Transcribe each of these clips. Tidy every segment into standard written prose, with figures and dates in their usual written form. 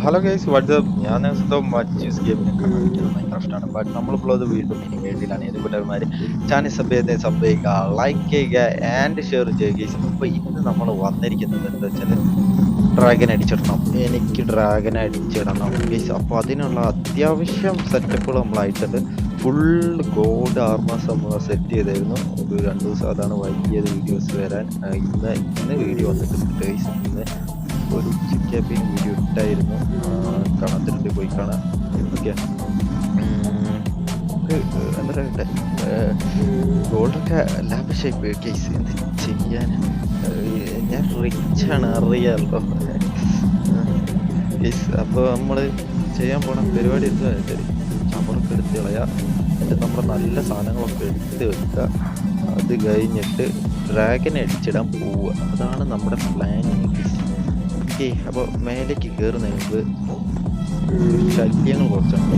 Hello guys WhatsApp ഞാൻ മച്ചീസ് ഗെയിമിനെ കാണാൻ എനിക്ക് ഭയങ്കര ഇഷ്ടമാണ്. ബട്ട് നമ്മളിപ്പോൾ അത് വീണ്ടും ഇനി വേണ്ടിയിലാണ് ഏത് കൂട്ടന്മാർ ചാനൽ സബ് ചെയ്യുക, ലൈക്ക് ചെയ്യുക ആൻഡ് ഷെയർ ചെയ്യുക ഗൈസ്. അപ്പോൾ ഇന്ന് നമ്മൾ വന്നിരിക്കുന്നത് എന്താ വെച്ചാൽ ഡ്രാഗൻ അടിച്ചിടണം. എനിക്ക് ഡ്രാഗൻ അടിച്ചിടണം ഗൈസ്. അപ്പോൾ അതിനുള്ള അത്യാവശ്യം സെറ്റപ്പുകൾ നമ്മളായിട്ടുണ്ട്. ഫുൾ ഗോൾഡ് ആർമേഴ്സ് നമ്മൾ സെറ്റ് ചെയ്തായിരുന്നു. ഒരു 2 ദിവസം അതാണ് വൈകിയത് വീഡിയോസ് വരാൻ. ഇന്ന് വീഡിയോ വന്നിട്ടുണ്ട് ഗൈസ്. ഇന്ന് ഒരു ഉച്ചയ്ക്ക് വീഡിയോ ഇട്ടായിരുന്നു, കാണാത്തിട്ടുണ്ട്, പോയി കാണാം. ഓക്കെ, എന്താ പറയട്ടെ, ഗോൾഡൊക്കെ ലാഭിഷായി കേസ്. എന്ത് ചെയ്യാൻ, ഞാൻ റിച്ചാണ് അറിയാമല്ലോ കേസ്. അപ്പോൾ നമ്മൾ ചെയ്യാൻ പോണ പരിപാടി എന്താ വെച്ചാൽ ചവറൊക്കെ എടുത്ത് കളയുക, എന്നിട്ട് നമ്മുടെ നല്ല സാധനങ്ങളൊക്കെ എടുത്ത് വെക്കുക. അത് കഴിഞ്ഞിട്ട് ഡ്രാഗനെ അടിച്ചിടാൻ പോവുക. അതാണ് നമ്മുടെ പ്ലാനിങ്. ഓക്കെ, അപ്പോൾ മേലേക്ക് കയറുന്നതിന് മുമ്പ് ശല്യങ്ങൾ കുറച്ചുണ്ട്.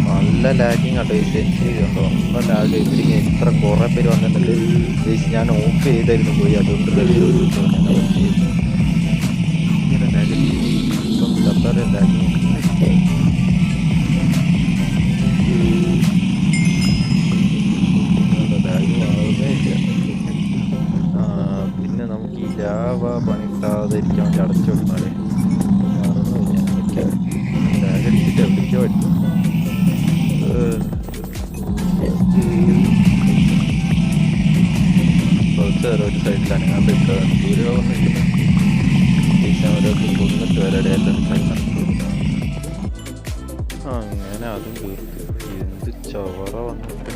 നല്ല ലാഗിങ് ആട്ടോ എനിക്ക് ഉണ്ടോ, നല്ല ലാഗ്. ഇവരിങ്ങനെ ഇത്ര കുറേ പേര് വന്നിട്ടുണ്ട്. ഞാൻ ഓഫ് ചെയ്തായിരുന്നു പോയി, അതുകൊണ്ട് ഇങ്ങനെ ലാഗ് ഇപ്പം ഡബ്ബാരെ ലാഗിങ്. പിന്നെ നമുക്ക് ഈ ലാവ പണിട്ടാതിരിക്കാൻ വേണ്ടി അടച്ചു വെക്കണേ. ലാഗടിച്ചിട്ട് എവിടേക്കോ പറ്റും. കുറച്ച് നേരം ഒരു സൈഡിലാണ് ഞാൻ ദൂരെ വന്നിരിക്കുന്നത്. ഓരോരുത്തർ കൊന്നിട്ട് വരടെ എല്ലാം അങ്ങനെ അതും തീർത്ത്. എന്ത് ചവറ വന്നിട്ട്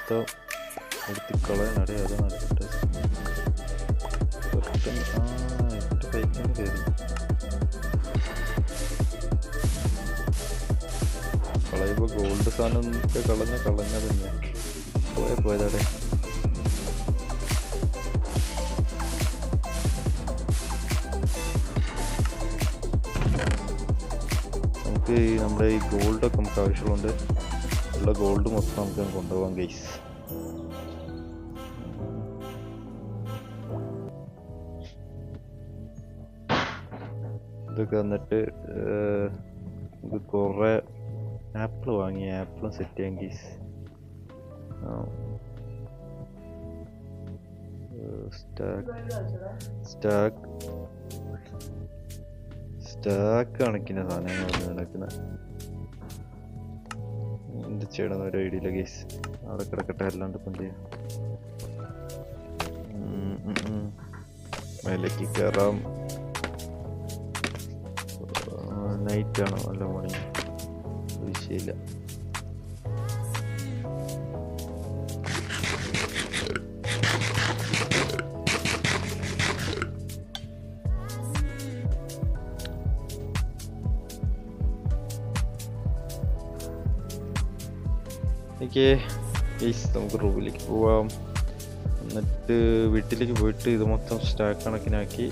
മൊത്തം എടുത്ത് കളയാനടേ. അത് നടത്തിട്ട് എൻ്റെ കൈക്കാണ് കയറി കളയുമ്പോൾ ഗോൾഡ് സാധനം കളഞ്ഞ തന്നെ പോയതാടെ. നമുക്ക് നമ്മുടെ ഈ ഗോൾഡൊക്കെ നമുക്ക് ആവശ്യമുണ്ട്. ഉള്ള ഗോൾഡ് മൊത്തം നമുക്ക് കൊണ്ടുപോകാം ഗൈസ്. ഇതൊക്കെ വന്നിട്ട് ഇത് കുറേ ആപ്പിൾ വാങ്ങി, ആപ്പിളും സെറ്റ് ചെയ്യാം ഗൈസ്. സ്റ്റാക്ക് കണക്കിന് സാധനങ്ങൾ നടക്കുന്ന എന്ത് ചെയ്യണമെന്ന് ഒരു ഐഡിയ ഇല്ല ഗൈസ്. അവിടെ കിടക്കട്ടെ, അല്ലാണ്ട് ഇപ്പം ചെയ്യാം. മേലേക്ക് കയറാം. നൈറ്റ് ആണോ അല്ല മോർണിംഗ്, വിഷയമില്ല. നമുക്ക് റൂമിലേക്ക് പോവാം. എന്നിട്ട് വീട്ടിലേക്ക് പോയിട്ട് ഇത് മൊത്തം സ്റ്റാക്ക് കണക്കിനാക്കി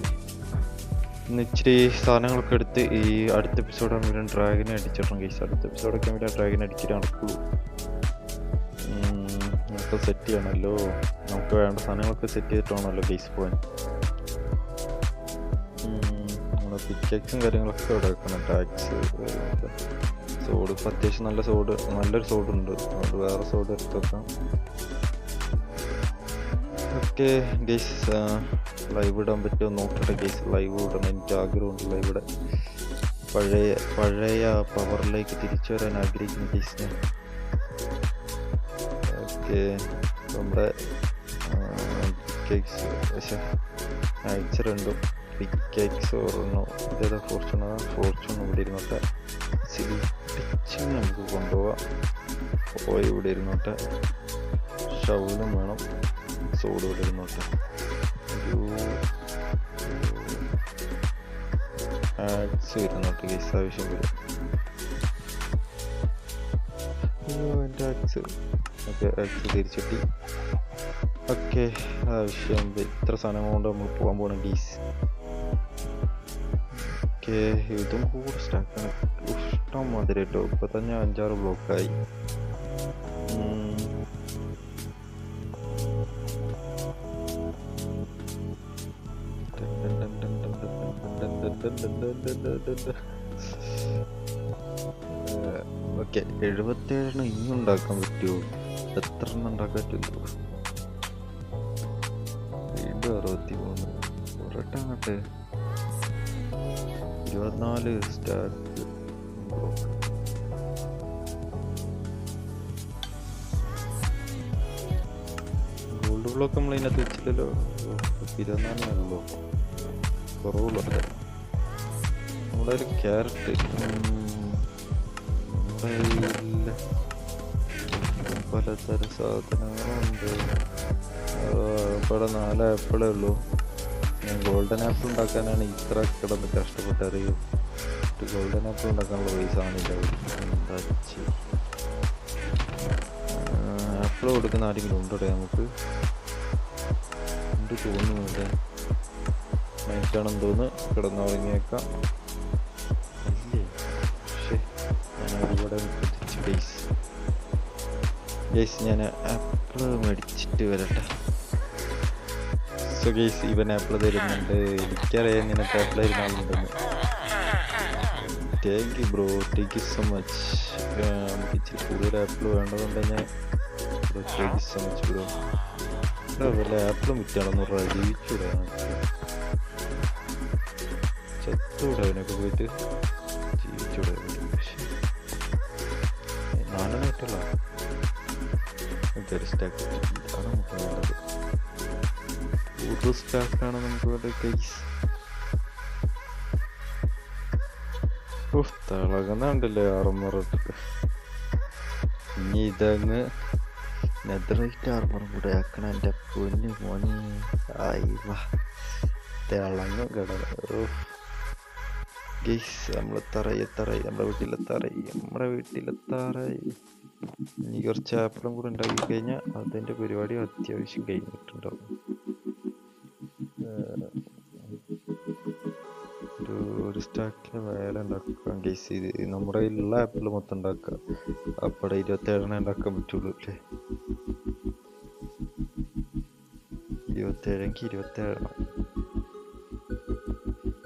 ഇച്ചിരി സാധനങ്ങളൊക്കെ എടുത്ത് ഈ അടുത്ത എപ്പിസോഡാകുമ്പോൾ ഡ്രാഗനെ അടിച്ചിടണം ഗൈസ്. അടുത്ത എപ്പിസോഡൊക്കെ ആകുമ്പോൾ ഡ്രാഗനെ അടിച്ചിട്ട് നടക്കുള്ളൂ. നമുക്ക് സെറ്റ് ചെയ്യണമല്ലോ, നമുക്ക് വേണ്ട സാധനങ്ങളൊക്കെ സെറ്റ് ചെയ്തിട്ട് വേണമല്ലോ ഗൈസ് പോകാൻ. നമ്മുടെ പിക്കാക്സും കാര്യങ്ങളൊക്കെ ഇവിടെ വെക്കണം. ടാക്സ്, സോഡ്, ഇപ്പം അത്യാവശ്യം നല്ലൊരു സോഡുണ്ട്. അതുകൊണ്ട് വേറെ സോഡ് എടുത്ത് വെക്കാം. ഓക്കെ ഗൈസ്, ലൈവ് ഇടാൻ പറ്റുമോ നോക്കട്ടെ ഗൈസ്. ലൈവ് ഇടണം, എനിക്ക് ആഗ്രഹമുണ്ട് ലൈവ് ഇടാൻ. പഴയ പവറിലേക്ക് തിരിച്ചു വരാൻ ആഗ്രഹിക്കുന്നു ഗൈസ് ഞാൻ. ഓക്കെ, നമ്മുടെ പിക്കേക്സ് ആഴ്ച രണ്ടും പിക്കേക്സ് ഓർമ്മ. ഇതേതാ ഫോർച്യൂൺ ഇവിടെ ഇരുന്നോട്ടെ. പിച്ചിങ് നമുക്ക് കൊണ്ടുപോവാം. ഇവിടെ ഇരുന്നോട്ടെ. ഷൗലും വേണം, സോഡ് ഇവിടെ ഇരുന്നോട്ടെ. ഒരു ആക്സ് ഇരുന്നോട്ടെ ഗൈസ്, ആവശ്യം വരും. എൻ്റെ ആക്സ്. ഓക്കെ, ആക്സ് തിരിച്ചിട്ട്. ഓക്കെ, ആവശ്യം ഇത്ര സാധനം കൊണ്ട് നമ്മൾ പോകാൻ പോകണം ഗൈസ്. ഓക്കെ, ഇതും കൂടെ സ്റ്റാക്കാണ്. ഇഷ്ടം മാതിരി കേട്ടോ. ഇപ്പം തന്നെ 5-6 ബ്ലോക്കായി. ഓക്കെ 77 ഇനി ഉണ്ടാക്കാൻ പറ്റുമോ? എത്ര എണ്ണം ഉണ്ടാക്കാൻ പറ്റുമോ? വീണ്ടും 63 ഒരട്ടം അങ്ങോട്ട് 24 സ്റ്റാക്ക് ഗോൾഡ് ബ്ലോക്ക് നമ്മൾ ഇതിനകത്ത് വെച്ചില്ലല്ലോ. 24 കുറവുള്ളൂ. നമ്മുടെ ഒരു ക്യാരറ്റ് പലതരം സാധനങ്ങളുണ്ട്. ഇവിടെ 4 ആപ്പിളേ ഉള്ളൂ. ഞാൻ ഗോൾഡൻ ആപ്പിൾ ഉണ്ടാക്കാനാണ് ഇത്ര കിടന്ന് കഷ്ടപ്പെട്ടറിയൂ. ഗോൾഡൻ ആപ്പിൾ ഉണ്ടാക്കാനുള്ള പൈസ ആണില്ല. ആപ്പിൾ കൊടുക്കുന്ന ആരെങ്കിലും ഉണ്ടോ നമുക്ക്? ഉണ്ട് തോന്നുന്നില്ല. നൈറ്റാണെന്ന് തോന്നുന്നു. കിടന്നുറങ്ങിയേക്കാം. ഇല്ലേ? പക്ഷേ ഞാൻ ഒരുപാട് ശ്രദ്ധിച്ചു ഗൈസ്. ഞാൻ ആപ്പിൾ മേടിച്ചിട്ട് വരട്ടെ. സോ ഗൈസ്, ഇവൻ ആപ്പിൾ തരുന്നുണ്ട്. എനിക്കറിയാം നിനക്ക് ആപ്പിൾ തരുന്ന ആളുണ്ടെന്ന്. Thank you bro, thank you so much. നമുക്ക് ഇച്ചിരി കൂടുതൽ ആപ്പിൾ വേണ്ടതുണ്ടെങ്കിൽ thank you so much bro. വല്ല ആപ്പിളും വിറ്റാണെന്ന് പറഞ്ഞാൽ ജീവിച്ചൂടെ? ചത്തൂടെ അവനൊക്കെ പോയിട്ട്? ജീവിച്ചൂടെ? പക്ഷേ 4 പറ്റുള്ള സ്റ്റാക്ക് ഇതാണ് നമുക്ക് വേണ്ടത്. സ്റ്റാക്കാണ് നമുക്ക് വേണ്ടത് ഗൈസ്. തിളകുന്നുണ്ടല്ലേ ആർമറിട്ട്. ഇനി ഇതങ്ങ് നെതറൈറ്റ് ആർമറും കൂടെ ആക്കണം എൻ്റെ പൊന്നു മോനെ. തിളങ്ങും കിടന്ന് ഗൈസ്. നമ്മൾ തറയി നമ്മുടെ വീട്ടിലെത്താറായി. ഇനി കുറച്ച് ആപ്പിളും കൂടെ ഉണ്ടാക്കി കഴിഞ്ഞാൽ അതിൻ്റെ പരിപാടി അത്യാവശ്യം കഴിഞ്ഞിട്ടുണ്ടാവും. ഒരു സ്റ്റാക്കിന് മേലെ ഉണ്ടാക്കാം ഗൈസ്. ഇത് നമ്മുടെ കയ്യിലുള്ള ആപ്പിൾ മൊത്തം ഉണ്ടാക്കുക. അപ്പടെ 27 ഉണ്ടാക്കാൻ പറ്റുള്ളൂ അല്ലേ? 27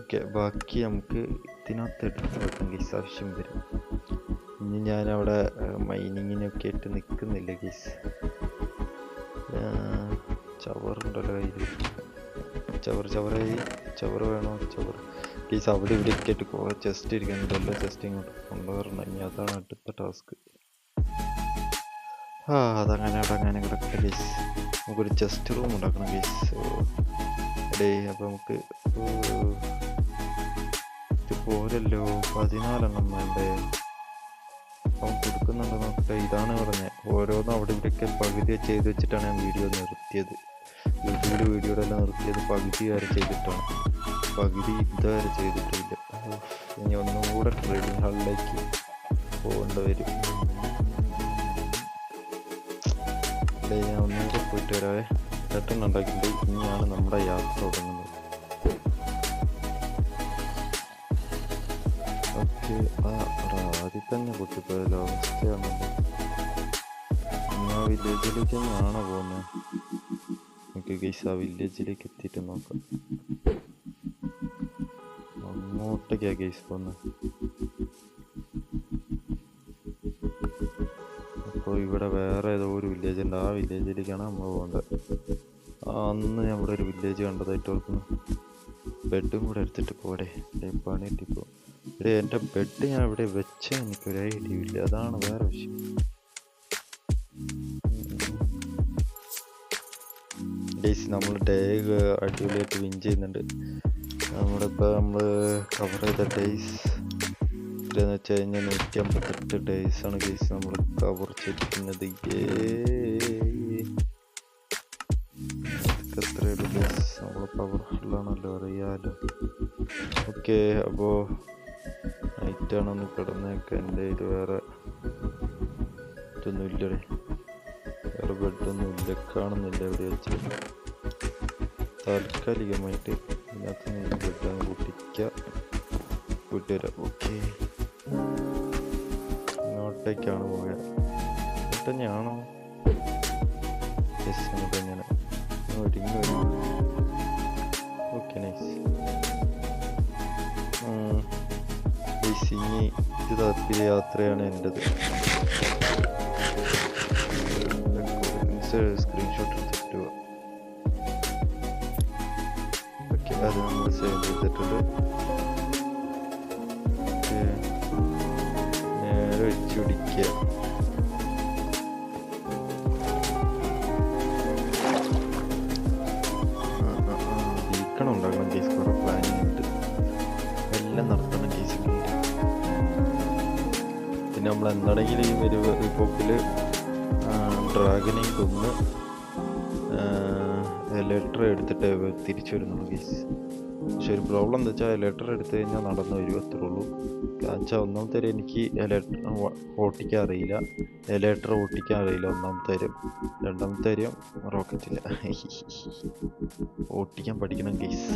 ഓക്കെ. ബാക്കി നമുക്ക് ഇതിനകത്ത് എടുത്ത് വെക്കാം ഗൈസ്, ആവശ്യം വരും. ഇനി ഞാനവിടെ മൈനിങ്ങിനൊക്കെ ആയിട്ട് നിൽക്കുന്നില്ല ഗൈസ്. ചവറുണ്ടല്ലോ കയ്യിൽ. ചവറ് വേണോ? ചവർ ഗൈസ് അവിടെ ഇവിടെ ഒക്കെ ആയിട്ട് കുറേ ചെസ്റ്റ് ഇരിക്കുന്നുണ്ടല്ലോ. ചെസ്റ്റ് ഇങ്ങോട്ട് കൊണ്ടുവരണം. ഇനി അതാണ് അടുത്ത ടാസ്ക്. അതങ്ങനെ കിടക്കട്ടെ ഗൈസ്. നമുക്കൊരു ചെസ്റ്റ് റൂം ഉണ്ടാക്കണം ഗൈസ്. അപ്പം നമുക്ക് ഇത് പോരല്ലോ, 14 എണ്ണം വേണ്ടേ? അവൻ കൊടുക്കുന്നുണ്ടോ നോക്കട്ടെ. ഇതാണ് പറഞ്ഞത്. ഓരോന്നും അവിടെ ഇവിടെയൊക്കെ പകുതി ചെയ്ത് വെച്ചിട്ടാണ് ഞാൻ വീഡിയോ നിർത്തിയത്. വീഡിയോയുടെ എല്ലാം നിർത്തിയത് പകുതി വരെ ചെയ്തിട്ടാണ്. പകുതി ഇതുവരെ ചെയ്തിട്ടില്ല. ഇനി ഒന്നും കൂടെ ട്രേഡിംഗ് ഹാളിലേക്ക് പോകേണ്ടി വരും. ഞാൻ ഒന്നും കൂടെ പോയിട്ട് വരാവേ. പെട്ടെന്ന് ഉണ്ടാക്കിയിട്ട് ഇനിയാണ് നമ്മുടെ യാത്ര തുടങ്ങുന്നത്. ഓക്കെ. ആദ്യം തന്നെ പൊട്ടിപ്പോയല്ലോ, അവസ്ഥയാണല്ലോ. ഞാൻ വില്ലേജിലേക്ക് തന്നെയാണോ പോകുന്നത്? നമുക്ക് ഗൈസ് ആ വില്ലേജിലേക്ക് എത്തിയിട്ട് നോക്കാം. അങ്ങോട്ടേക്കാ ഗൈസ് പോകുന്നത്. അപ്പോൾ ഇവിടെ വേറെ ഏതോ ഒരു വില്ലേജ് ഉണ്ട്. ആ വില്ലേജിലേക്കാണ് നമ്മൾ പോകേണ്ടത്. അന്ന് ഞാൻ ഇവിടെ ഒരു വില്ലേജ് കണ്ടതായിട്ട് ഓർക്കുന്നു. ബെഡും കൂടെ എടുത്തിട്ട് പോടെ. പണി കിട്ടിപ്പോ. എൻ്റെ ബെഡ് ഞാൻ ഇവിടെ വെച്ച എനിക്കൊരു ഐഡിയ ഇല്ല. അതാണ് വേറെ വിഷയം. ഡേയ്സ് നമ്മൾ ഡേ അടിപൊളിയായിട്ട് വിൻ ചെയ്യുന്നുണ്ട്. നമ്മളിപ്പോൾ നമ്മൾ കവർ ചെയ്ത ഡേയ്സ് എന്ന് വെച്ച് കഴിഞ്ഞാൽ 158 ഡേയ്സാണ് ഗേസ് നമ്മൾ കവർ ചെയ്തിരിക്കുന്നത്. എത്രയുള്ളൂ ഗേസ്? നമ്മൾ പവർഫുള്ളാണല്ലോ, അറിയാലോ. ഓക്കെ, അപ്പോൾ നൈറ്റാണൊന്ന് കിടന്നേക്കെ. എൻ്റെ ഇത് വേറെ ഇതൊന്നും ഇല്ലടേ, വേറെ ബെഡൊന്നും ഇല്ല, കാണുന്നില്ല എവിടെ വെച്ച്. താൽക്കാലികമായിട്ട് ഇതിനകത്ത് നിന്ന് ബെഡ് അങ്ങ് പൊട്ടിക്കുക, വീട്ടുവരാം. ഓക്കെ, ഇങ്ങോട്ടേക്കാണ് പോയത്. ഇങ്ങോട്ട് തന്നെയാണോ? യെസ്, അങ്ങോട്ട് തന്നെയാണ്. ഒരുങ്ങി വരും. Okay, nice. ഇനി ഇത് താല്പര്യ യാത്രയാണ് എൻ്റെത്. സ്ക്രീൻഷോട്ട് എടുത്തിട്ട് ഓക്കെ, അത് നമ്മൾ സേവ് ചെയ്തിട്ടുണ്ട്. നേരെ വെച്ച് പിടിക്കുക. ബീക്കണം ഉണ്ടാക്കണം കേസ്, കുറെ പ്ലാനിങ് ഉണ്ട്, എല്ലാം നടത്തണം കേസിൽ. പിന്നെ നമ്മൾ എന്താണെങ്കിലും ഈ റിപ്പോർട്ടിൽ ഡ്രാഗനെയും കൊന്ന് ലെറ്റർ എടുത്തിട്ട് തിരിച്ചു വരുന്നുള്ളൂ കേസ്. പക്ഷെ ഒരു പ്രോബ്ലം എന്താ വെച്ചാൽ ലെറ്റർ എടുത്തു കഴിഞ്ഞാൽ നടന്നു വരും, അത്രേ ഉള്ളൂ. വെച്ചാൽ ഒന്നാമത്തെ കാര്യം എനിക്ക് ഓട്ടിക്കാൻ അറിയില്ല, ലെറ്റർ ഓട്ടിക്കാൻ അറിയില്ല ഒന്നാമത്തെ കാര്യം. രണ്ടാമത്തെ കാര്യം റോക്കറ്റില്ല, ഓട്ടിക്കാൻ പഠിക്കണം കേസ്,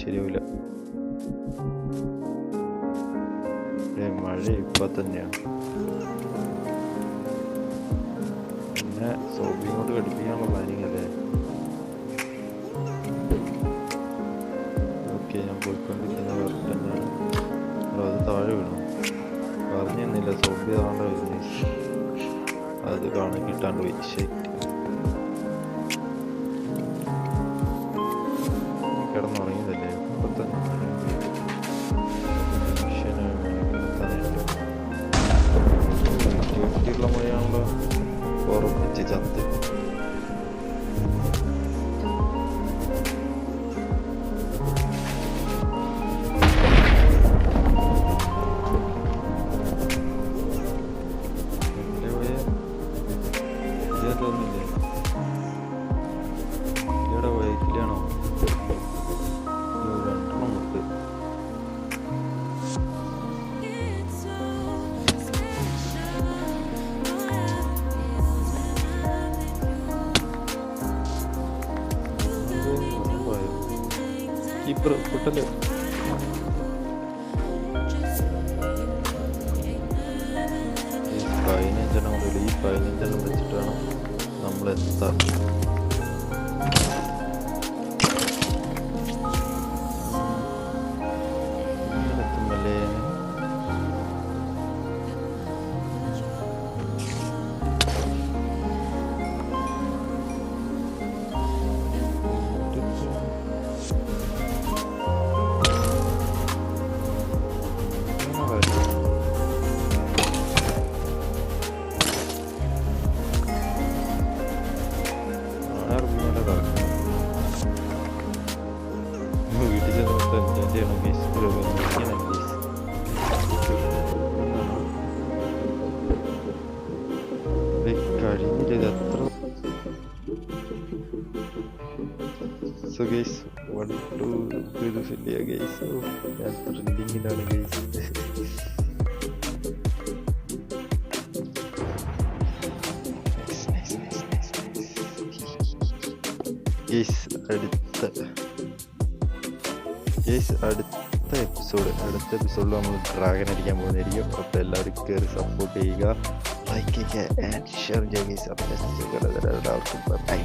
ശരിയാവില്ല. മഴ ഇപ്പം തന്നെയാണ്. പിന്നെ സോബിയും കൊണ്ട് ഘടിപ്പിക്കാനുള്ള പ്ലാനിങ് അല്ലേ? ഓക്കെ, ഞാൻ പോയിക്കൊണ്ടിരിക്കുന്ന കറക്റ്റ് തന്നെയാണ്. അത് താഴെ വീണു, പറഞ്ഞു തന്നില്ല. സോബി താണ്ട വരുന്നു, അത് കാണാൻ കിട്ടാണ്ട് പോയി. ശരി, കിടന്നുറങ്ങിയതല്ലേ ഇപ്പൊ തന്നെ. ുള്ള മഴയാണല്ലോ, ഉറപ്പിച്ച് ചത്ത്. തോന്നില്ലേ ഇവിടെ വയറ്റിലാണോ? രണ്ടെണ്ണം മുട്ട്. കീപ്പർ പൊട്ടല്. ഈ 15 മുതൽ ഈ 15 വെച്ചിട്ട് വേണം നമ്മൾ എത്താൻ. എത്തുമല്ലേ? വീട്ടിൽ ചെന്ന് എൻജോയ് ചെയ്യണം ഗൈസ്. കഴിഞ്ഞില്ല എത്ര. സോ ഗൈസ്, 1 2 ഇത് ഫില്ല് ചെയ്യാം ഗൈസ്. ഞാൻ ട്രെൻഡിങ്ങിലാണ് ഗൈസ്. അടുത്ത എപ്പിസോഡിൽ നമ്മൾ ഡ്രാഗൺ അടിക്കാൻ പോകുന്നതായിരിക്കും. അപ്പോൾ എല്ലാവരും കയറി സപ്പോർട്ട് ചെയ്യുക, ലൈക്ക് ചെയ്യുക, ആൻഡ് ഷെയർ ചെയ്യുക. എല്ലാവർക്കും ബൈ.